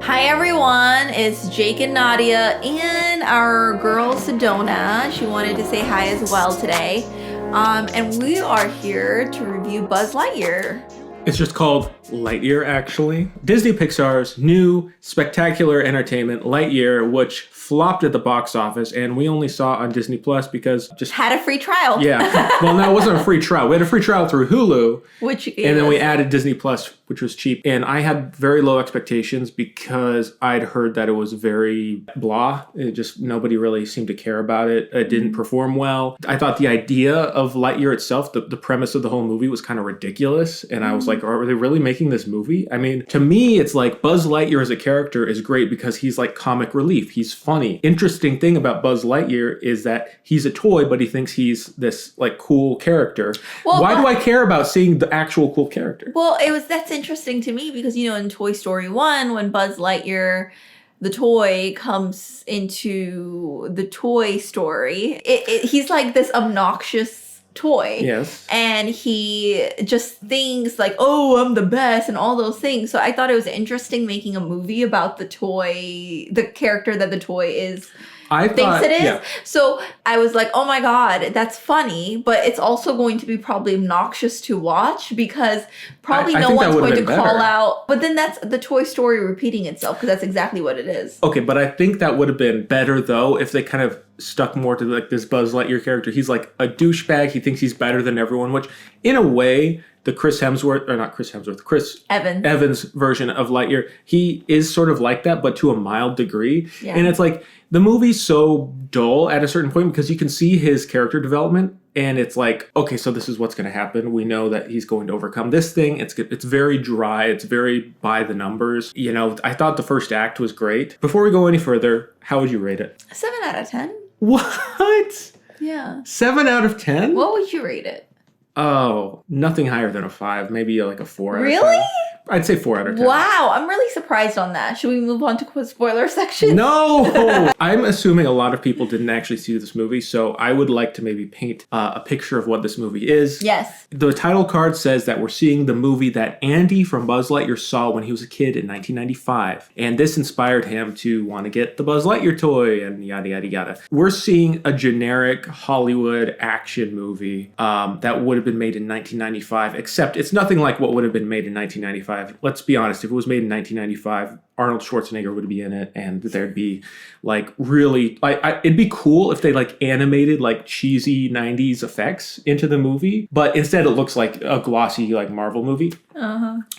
Hi everyone, it's Jake and Nadia and our girl Sedona. She wanted to say hi as well today. And we are here to review Buzz Lightyear. It's just called Lightyear, actually. Disney Pixar's new spectacular entertainment, Lightyear, which flopped at the box office, and we only saw on Disney Plus because just had a free trial. Yeah. Well, no, it wasn't a free trial. We had a free trial through Hulu, and then we added Disney Plus, which was cheap. And I had very low expectations because I'd heard that it was very blah. It just nobody really seemed to care about it. It didn't perform well. I thought the idea of Lightyear itself, the premise of the whole movie was kind of ridiculous. And I was like, are they really making this movie? I mean, to me, it's like Buzz Lightyear as a character is great because he's like comic relief. He's funny. Interesting thing about Buzz Lightyear is that he's a toy, but he thinks he's this like cool character. Well, why do I care about seeing the actual cool character? Well, that's interesting to me because, you know, in Toy Story 1, when Buzz Lightyear, the toy, comes into the Toy Story, he's like this obnoxious toy. Yes. And he just thinks like, oh, I'm the best and all those things. So I thought it was interesting making a movie about the toy, the character that the toy is. Thinks it is. Yeah. So I was like, oh my God, that's funny, but it's also going to be probably obnoxious to watch because probably no one's going to call out. But then that's the Toy Story repeating itself because that's exactly what it is. Okay, but I think that would have been better though if they kind of stuck more to like this Buzz Lightyear character. He's like a douchebag. He thinks he's better than everyone, which in a way, the Chris Evans version of Lightyear, he is sort of like that, but to a mild degree. Yeah. And it's like the movie's so dull at a certain point because you can see his character development and it's like, okay, so this is what's going to happen. We know that he's going to overcome this thing. It's very dry. It's very by the numbers. You know, I thought the first act was great. Before we go any further, how would you rate it? 7 out of 10. What? Yeah. 7 out of 10? What would you rate it? Oh, nothing higher than a 5. Maybe like a 4 out of 10. Really? I'd say 4 out of 10. Wow, I'm really surprised on that. Should we move on to the spoiler section? No! I'm assuming a lot of people didn't actually see this movie, so I would like to maybe paint a picture of what this movie is. Yes. The title card says that we're seeing the movie that Andy from Buzz Lightyear saw when he was a kid in 1995. And this inspired him to want to get the Buzz Lightyear toy and yada, yada, yada. We're seeing a generic Hollywood action movie that would have been made in 1995, except it's nothing like what would have been made in 1995. Let's be honest, if it was made in 1995, Arnold Schwarzenegger would be in it, and there'd be like really, it'd be cool if they like animated like cheesy 90s effects into the movie, but instead it looks like a glossy like Marvel movie.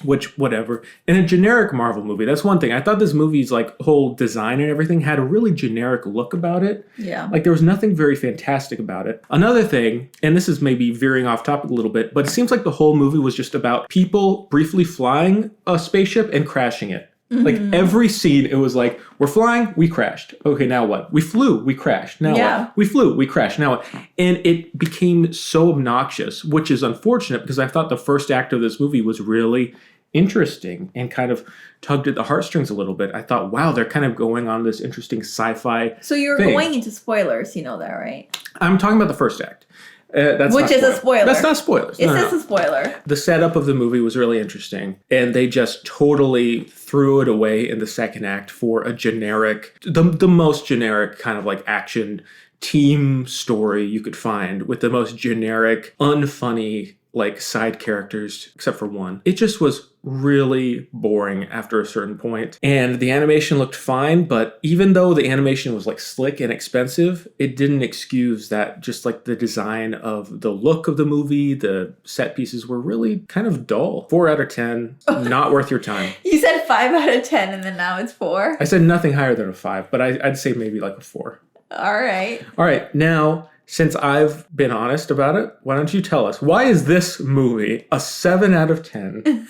Which, whatever. In a generic Marvel movie, that's one thing. I thought this movie's like whole design and everything had a really generic look about it. Yeah. Like there was nothing very fantastic about it. Another thing, and this is maybe veering off topic a little bit, but it seems like the whole movie was just about people briefly flying a spaceship and crashing it. Like every scene, it was like, we're flying, we crashed. Okay, now what? We flew, we crashed. Now what? We flew, we crashed. Now what? And it became so obnoxious, which is unfortunate because I thought the first act of this movie was really interesting and kind of tugged at the heartstrings a little bit. I thought, wow, they're kind of going on this interesting sci-fi So you're going into spoilers, you know that, right? I'm talking about the first act. Which is a spoiler. That's not spoilers. It is a spoiler. The setup of the movie was really interesting, and they just totally threw it away in the second act for a generic, the most generic kind of like action team story you could find with the most generic, unfunny like side characters, except for one. It just was really boring after a certain point. And the animation looked fine, but even though the animation was like slick and expensive, it didn't excuse that just like the design of the look of the movie, the set pieces were really kind of dull. 4 out of 10, not worth your time. You said 5 out of 10 and then now it's 4? I said nothing higher than a 5, but I'd say maybe like a 4. All right. Now, since I've been honest about it, why don't you tell us, why is this movie a 7 out of 10?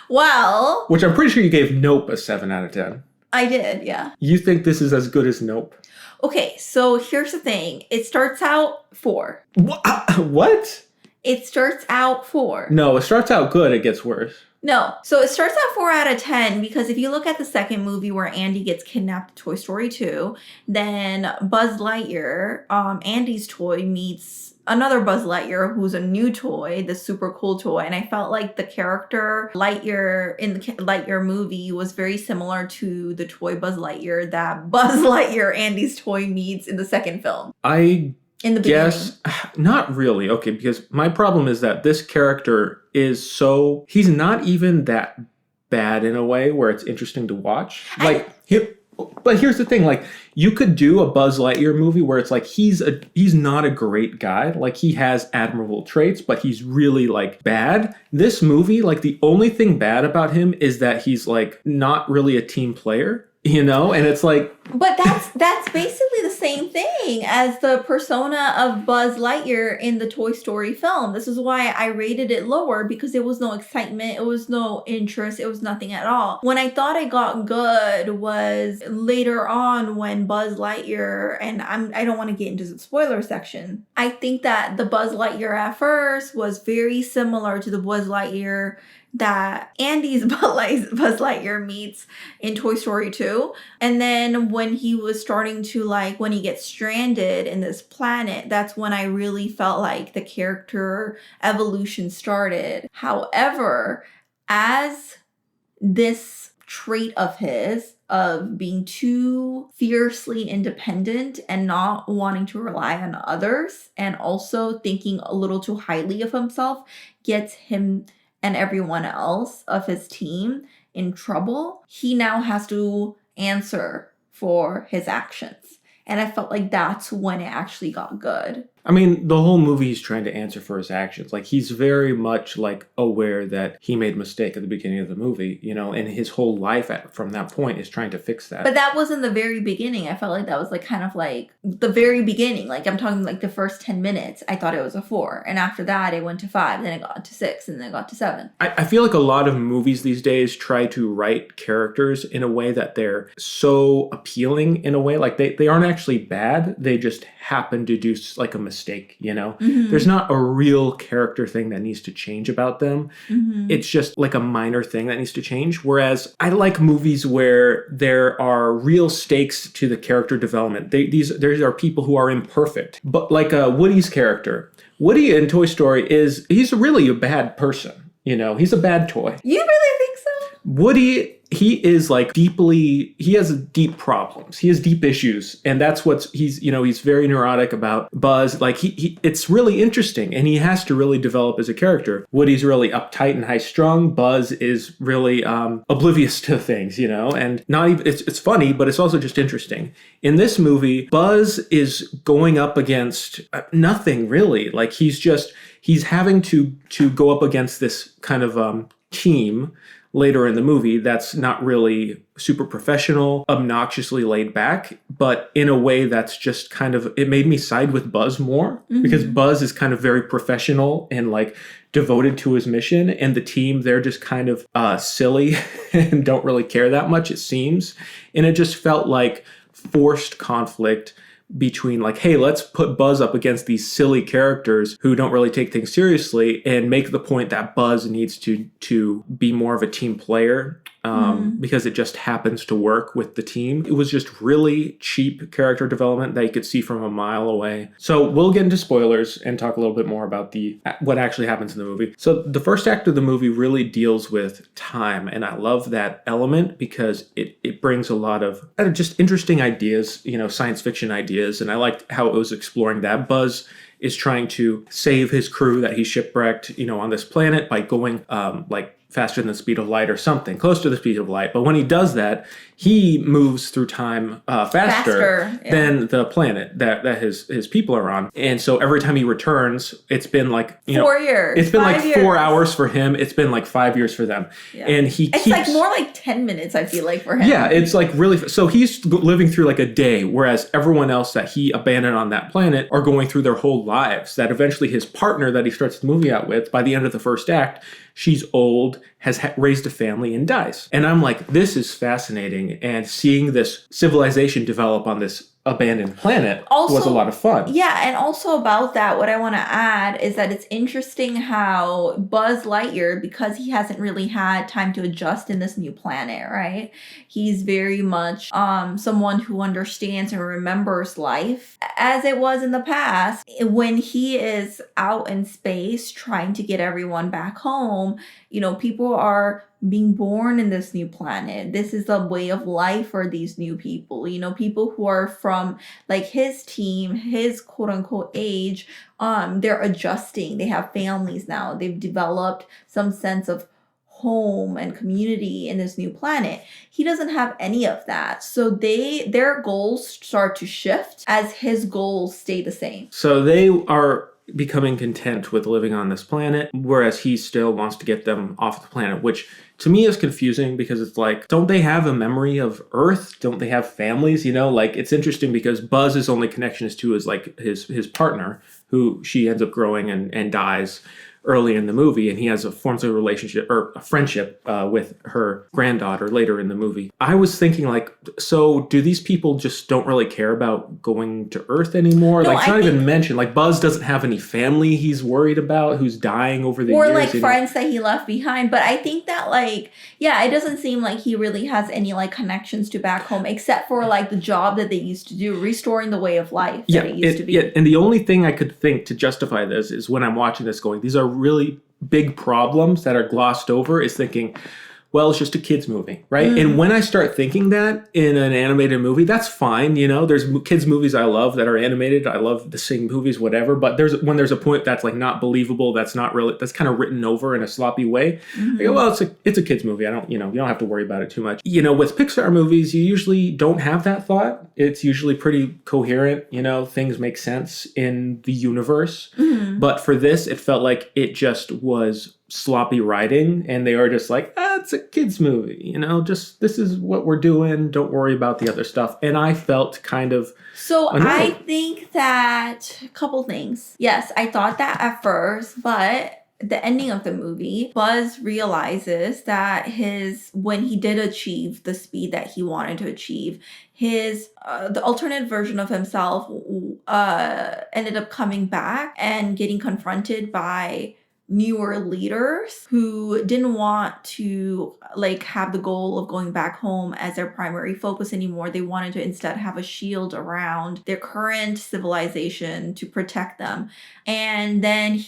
Well... Which I'm pretty sure you gave Nope a 7 out of 10. I did, yeah. You think this is as good as Nope? Okay, so here's the thing. It starts out 4. What? It starts out 4. No, it starts out good, it gets worse. No. So it starts at 4 out of 10 because if you look at the second movie where Andy gets kidnapped in Toy Story 2, then Buzz Lightyear, Andy's toy, meets another Buzz Lightyear who's a new toy, the super cool toy. And I felt like the character Lightyear in the Lightyear movie was very similar to the toy Buzz Lightyear that Buzz Lightyear, Andy's toy, meets in the second film. In the Yes, not really. Okay, because my problem is that this character is he's not even that bad in a way where it's interesting to watch. But here's the thing, like, you could do a Buzz Lightyear movie where it's like he's not a great guy. Like, he has admirable traits, but he's really, like, bad. This movie, like, the only thing bad about him is that he's, like, not really a team player. You know, and it's like... But that's basically the same thing as the persona of Buzz Lightyear in the Toy Story film. This is why I rated it lower, because there was no excitement, it was no interest, it was nothing at all. When I thought it got good was later on when Buzz Lightyear, and I don't want to get into the spoiler section, I think that the Buzz Lightyear at first was very similar to the Buzz Lightyear that Andy's Buzz Lightyear meets in Toy Story 2. And then when he was starting to, like, when he gets stranded in this planet, that's when I really felt like the character evolution started. However, as this trait of his, of being too fiercely independent and not wanting to rely on others, and also thinking a little too highly of himself, gets him and everyone else of his team in trouble, he now has to answer for his actions. And I felt like that's when it actually got good. I mean, the whole movie he's trying to answer for his actions. Like, he's very much, like, aware that he made a mistake at the beginning of the movie, you know, and his whole life from that point is trying to fix that. But that wasn't the very beginning. I felt like that was, like, kind of like the very beginning. Like, I'm talking, like, the first 10 minutes, I thought it was a 4. And after that, it went to 5. Then it got to 6. And then it got to 7. I feel like a lot of movies these days try to write characters in a way that they're so appealing in a way. Like, they aren't actually bad. They just happen to do, like, a mistake, you know? Mm-hmm. There's not a real character thing that needs to change about them. Mm-hmm. It's just like a minor thing that needs to change. Whereas I like movies where there are real stakes to the character development. There are people who are imperfect. But like Woody's character. Woody in Toy Story he's really a bad person. You know, he's a bad toy. You really think so? Woody... he has deep problems. He has deep issues. And that's he's very neurotic about. Buzz, like, it's really interesting. And he has to really develop as a character. Woody's really uptight and high-strung. Buzz is really oblivious to things, you know, and not even, it's funny, but it's also just interesting. In this movie, Buzz is going up against nothing, really. Like, he's having to go up against this kind of team later in the movie that's not really super professional, obnoxiously laid back, but in a way that's just kind of, it made me side with Buzz more, mm-hmm. because Buzz is kind of very professional and, like, devoted to his mission, and the team, they're just kind of silly and don't really care that much, it seems. And it just felt like forced conflict between, like, hey, let's put Buzz up against these silly characters who don't really take things seriously and make the point that Buzz needs to be more of a team player because it just happens to work with the team. It was just really cheap character development that you could see from a mile away. So we'll get into spoilers and talk a little bit more about what actually happens in the movie. So the first act of the movie really deals with time, and I love that element because it brings a lot of just interesting ideas, you know, science fiction ideas, and I liked how it was exploring that. Buzz is trying to save his crew that he shipwrecked, you know, on this planet by going faster than the speed of light or something, close to the speed of light. But when he does that, he moves through time faster than the planet that his people are on. And so every time he returns, it's been like, 4 years. It's been like 4 hours for him. It's been like 5 years for them. Yeah. And it's like more like 10 minutes, I feel like, for him. Yeah, it's like really, so he's living through like a day, whereas everyone else that he abandoned on that planet are going through their whole lives. That eventually his partner that he starts the movie out with, by the end of the first act, she's old, has raised a family, and dies. And I'm like, this is fascinating. And seeing this civilization develop on this abandoned planet was a lot of fun. Yeah, and also about that, what I want to add is that it's interesting how Buzz Lightyear, because he hasn't really had time to adjust in this new planet, right? He's very much someone who understands and remembers life as it was in the past. When he is out in space trying to get everyone back home, people are being born in this new planet. This is the way of life for these new people. People who are from like his team, his quote unquote age, they're adjusting. They have families now. They've developed some sense of home and community in this new planet. He doesn't have any of that. So their goals start to shift as his goals stay the same. So they are becoming content with living on this planet, whereas he still wants to get them off the planet, which to me is confusing because it's like, don't they have a memory of Earth? Don't they have families? It's interesting because Buzz's only connection is to his partner, who she ends up growing and dies early in the movie, and he forms a relationship or a friendship with her granddaughter later in the movie. I was thinking so do these people just don't really care about going to Earth anymore? No, it's not even mentioned. Buzz doesn't have any family he's worried about who's dying over the years. Or friends that he left behind. But I think that it doesn't seem like he really has any connections to back home except for the job that they used to do, restoring the way of life that it used to be. Yeah, and the only thing I could think to justify this is when I'm watching this going, these are really big problems that are glossed over, is thinking, well, it's just a kid's movie, right? And when I start thinking that in an animated movie, that's fine. There's kids' movies I love that are animated. I love the sing movies, whatever. But when there's a point that's not believable, that's kind of written over in a sloppy way. Well, it's a kids' movie. You don't have to worry about it too much. With Pixar movies, you usually don't have that thought. It's usually pretty coherent. Things make sense in the universe. But for this, it felt like it just was sloppy writing, and they are just it's a kids movie, just this is what we're doing, don't worry about the other stuff. And I felt kind of annoyed. I think that a couple things. Yes, I thought that at first, but the ending of the movie, Buzz realizes that when he did achieve the speed that he wanted to achieve, the alternate version of himself ended up coming back and getting confronted by newer leaders who didn't want to have the goal of going back home as their primary focus anymore. They wanted to instead have a shield around their current civilization to protect them. And then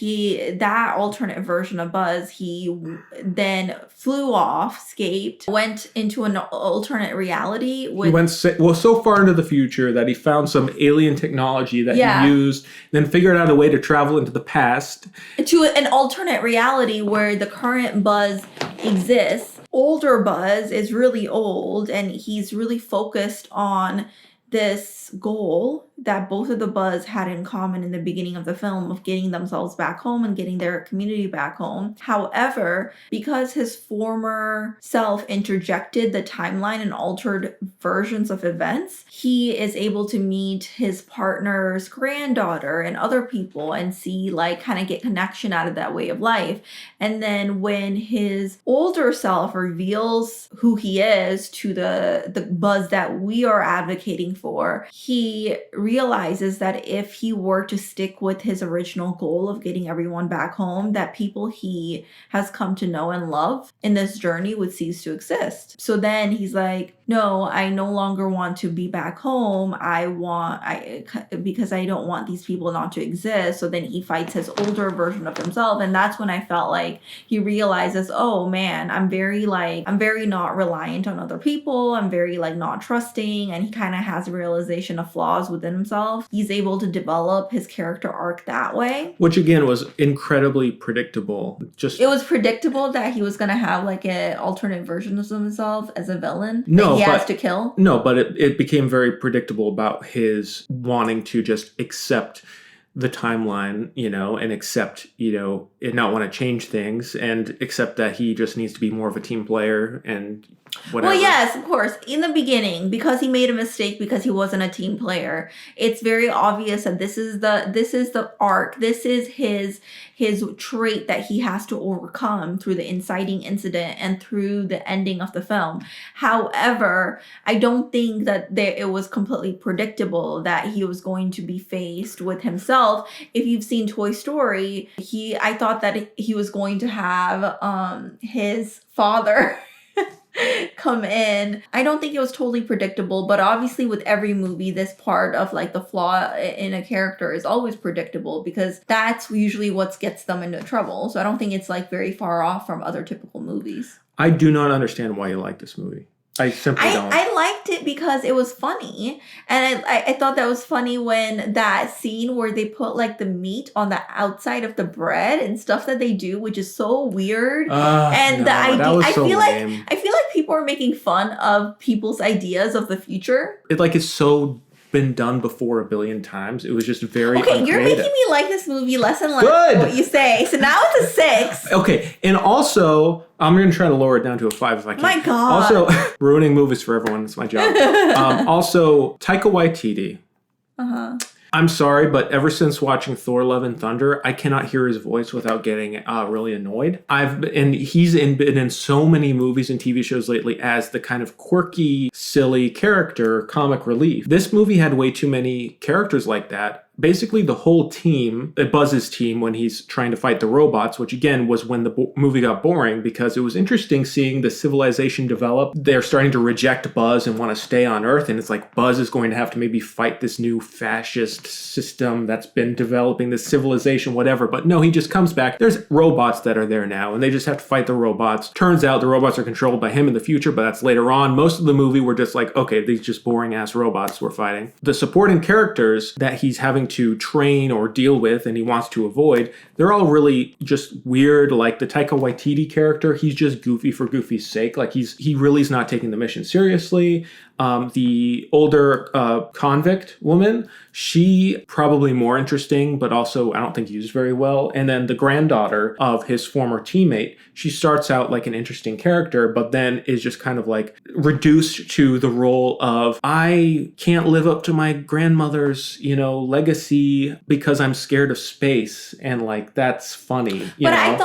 that alternate version of Buzz, he then flew off, escaped, went into an alternate reality. He went so far into the future that he found some alien technology that he used, then figured out a way to travel into the past. To an alternate reality where the current Buzz exists. Older Buzz is really old, and he's really focused on this goal that both of the Buzz had in common in the beginning of the film of getting themselves back home and getting their community back home. However, because his former self interjected the timeline and altered versions of events, he is able to meet his partner's granddaughter and other people and see kind of get connection out of that way of life. And then when his older self reveals who he is to the Buzz that we are advocating for, he realizes that if he were to stick with his original goal of getting everyone back home, that people he has come to know and love in this journey would cease to exist. So then he's like, no, I no longer want to be back home. Because I don't want these people not to exist. So then he fights his older version of himself. And that's when I felt like he realizes, oh man, I'm very not reliant on other people. I'm very not trusting. And he kind of has a realization of flaws within himself. He's able to develop his character arc that way. Which again was incredibly predictable. It was predictable that he was going to have an alternate version of himself as a villain. No, he has to kill. No, but it became very predictable about his wanting to just accept the timeline, and accept, and not want to change things and accept that he just needs to be more of a team player and whatever. Well, yes, of course. In the beginning, because he made a mistake because he wasn't a team player, it's very obvious that this is the arc. This is his trait that he has to overcome through the inciting incident and through the ending of the film. However, I don't think that it was completely predictable that he was going to be faced with himself. If you've seen Toy Story, I thought that he was going to have his father come in. I don't think it was totally predictable, but obviously with every movie, this part of like the flaw in a character is always predictable because that's usually what gets them into trouble. So I don't think it's like very far off from other typical movies. I do not understand why you like this movie. I simply don't. I liked it because it was funny. And I thought that was funny when that scene where they put like the meat on the outside of the bread and stuff that they do, which is so weird. And the idea, I feel like people are making fun of people's ideas of the future. It's so been done before a billion times. It was just very okay. uncreative. You're making me like this movie less and less. Good. What you say. So now it's a 6. Okay, and also I'm going to try to lower it down to a 5 if I can. My God. Also, ruining movies for everyone. It's my job. Also, Taika Waititi. I'm sorry, but ever since watching Thor: Love and Thunder, I cannot hear his voice without getting really annoyed. He's been in so many movies and TV shows lately as the kind of quirky, silly character, comic relief. This movie had way too many characters like that. Basically, the whole team, Buzz's team, when he's trying to fight the robots, which again was when the movie got boring because it was interesting seeing the civilization develop. They're starting to reject Buzz and want to stay on Earth. And it's like Buzz is going to have to maybe fight this new fascist system that's been developing, this civilization, whatever. But no, he just comes back. There's robots that are there now, and they just have to fight the robots. Turns out the robots are controlled by him in the future, but that's later on. Most of the movie, we're just like, okay, these just boring-ass robots we're fighting. The supporting characters that he's having to train or deal with and he wants to avoid, they're all really just weird. Like the Taika Waititi character, he's just goofy for goofy's sake. Like he really is not taking the mission seriously. The older convict woman, she probably more interesting, but also I don't think used very well. And then the granddaughter of his former teammate, she starts out like an interesting character, but then is just kind of like reduced to the role of, I can't live up to my grandmother's, legacy because I'm scared of space. And like, that's funny. But I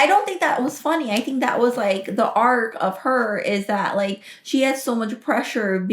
don't think that was funny. I think that was like the arc of her is that like she has so much pressure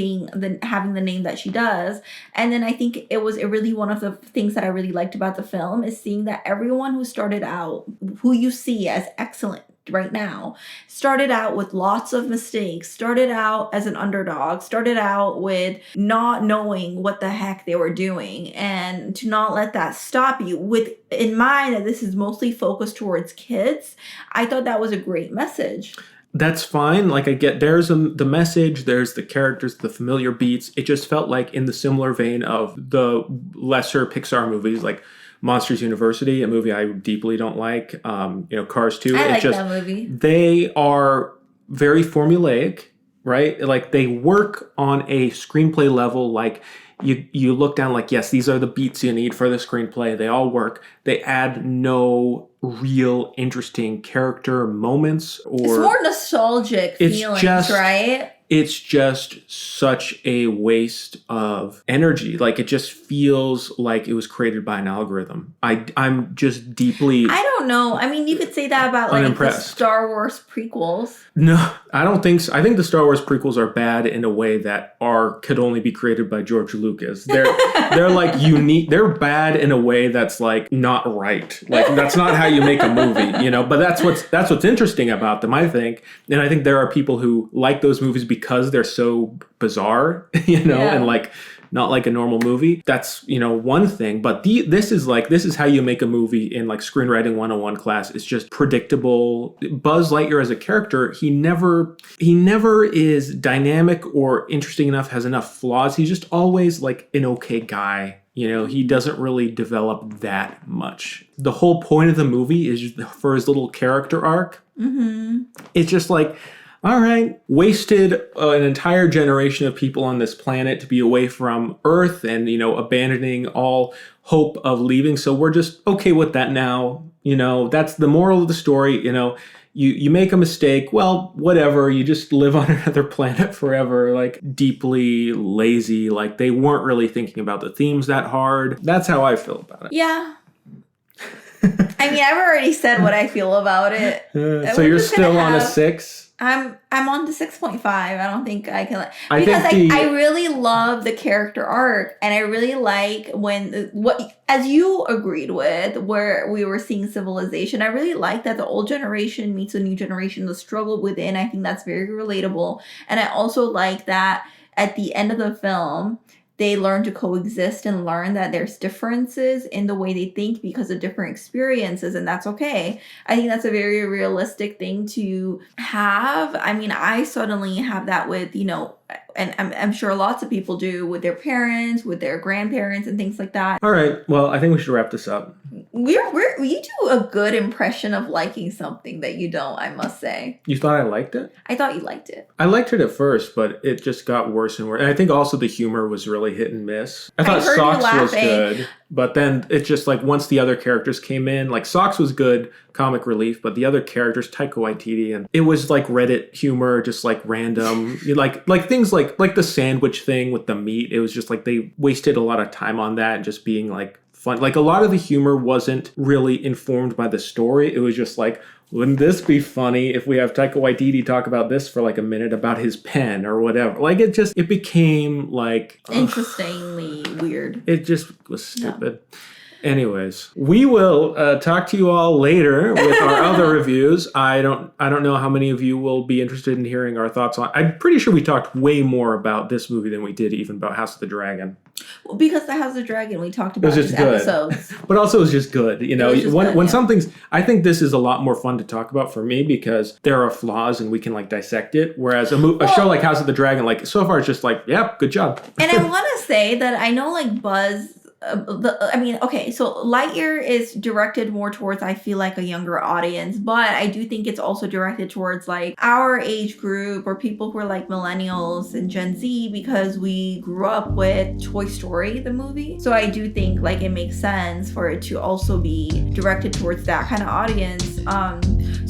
having the name that she does. And then I think it really one of the things that I really liked about the film is seeing that everyone who started out, who you see as excellent right now, started out with lots of mistakes, started out as an underdog, started out with not knowing what the heck they were doing, and to not let that stop you with in mind that this is mostly focused towards kids. I thought that was a great message. That's fine. Like I get there's the message, there's the characters, the familiar beats. It just felt like in the similar vein of the lesser Pixar movies like Monsters University, a movie I deeply don't like. Cars 2. I like that movie. They are very formulaic, right? Like they work on a screenplay level. Like you look down like, yes, these are the beats you need for the screenplay. They all work. They add no real interesting character moments or it's more nostalgic feelings, right? It's just such a waste of energy. Like it just feels like it was created by an algorithm. I'm just deeply I don't know. I mean, you could say that about like the Star Wars prequels. No, I don't think so. I think the Star Wars prequels are bad in a way that could only be created by George Lucas. They're like unique. They're bad in a way that's like not right. Like that's not how you make a movie, But that's what's interesting about them, I think. And I think there are people who like those movies because they're so bizarre, and like not like a normal movie. That's, one thing. But this is how you make a movie in like screenwriting 101 class. It's just predictable. Buzz Lightyear as a character, he never is dynamic or interesting enough, has enough flaws. He's just always like an okay guy. He doesn't really develop that much. The whole point of the movie is for his little character arc. Mm-hmm. It's just like, all right, wasted an entire generation of people on this planet to be away from Earth and, abandoning all hope of leaving. So we're just okay with that now. You know, that's the moral of the story. You know, you make a mistake, well, whatever, you just live on another planet forever, like deeply lazy, like they weren't really thinking about the themes that hard. That's how I feel about it. Yeah. I mean, I've already said what I feel about it. So you're still on a 6? I'm on the 6.5. I don't think I can I really love the character arc, and I really like what as you agreed with, where we were seeing civilization. I really like that the old generation meets a new generation, the struggle within. I think that's very relatable. And I also like that at the end of the film, they learn to coexist and learn that there's differences in the way they think because of different experiences, and that's okay. I think that's a very realistic thing to have. I mean, I suddenly have that with, you know, and I'm sure lots of people do with their parents, with their grandparents, and things like that. All right. Well, I think we should wrap this up. You do a good impression of liking something that you don't, I must say. You thought I liked it? I thought you liked it. I liked it at first, but it just got worse and worse. And I think also the humor was really hit and miss. I thought Socks was good, but then it's just like once the other characters came in, like Socks was good, comic relief, but the other characters, Taika Waititi, and it was like Reddit humor, just like random, like things like the sandwich thing with the meat. It was just like they wasted a lot of time on that and just being like fun. Like a lot of the humor wasn't really informed by the story. It was just like, wouldn't this be funny if we have Taika Waititi talk about this for like a minute about his pen or whatever? Like it became like interestingly weird. It just was stupid. No. Anyways, we will talk to you all later with our other reviews. I don't know how many of you will be interested in hearing our thoughts on. I'm pretty sure we talked way more about this movie than we did even about House of the Dragon. Well, because the House of the Dragon we talked about in episodes. But also it was just good. You know, when something's, I think this is a lot more fun to talk about for me because there are flaws and we can like dissect it. Whereas a show like House of the Dragon, like so far it's just like, yeah, good job. And I want to say that I know like Buzz. So Lightyear is directed more towards, I feel like, a younger audience, but I do think it's also directed towards like our age group or people who are like millennials and Gen Z because we grew up with Toy Story, the movie. So I do think like it makes sense for it to also be directed towards that kind of audience.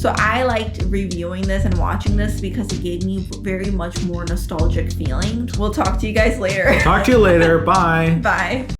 So I liked reviewing this and watching this because it gave me very much more nostalgic feeling. We'll talk to you guys later. Talk to you later. Bye. Bye.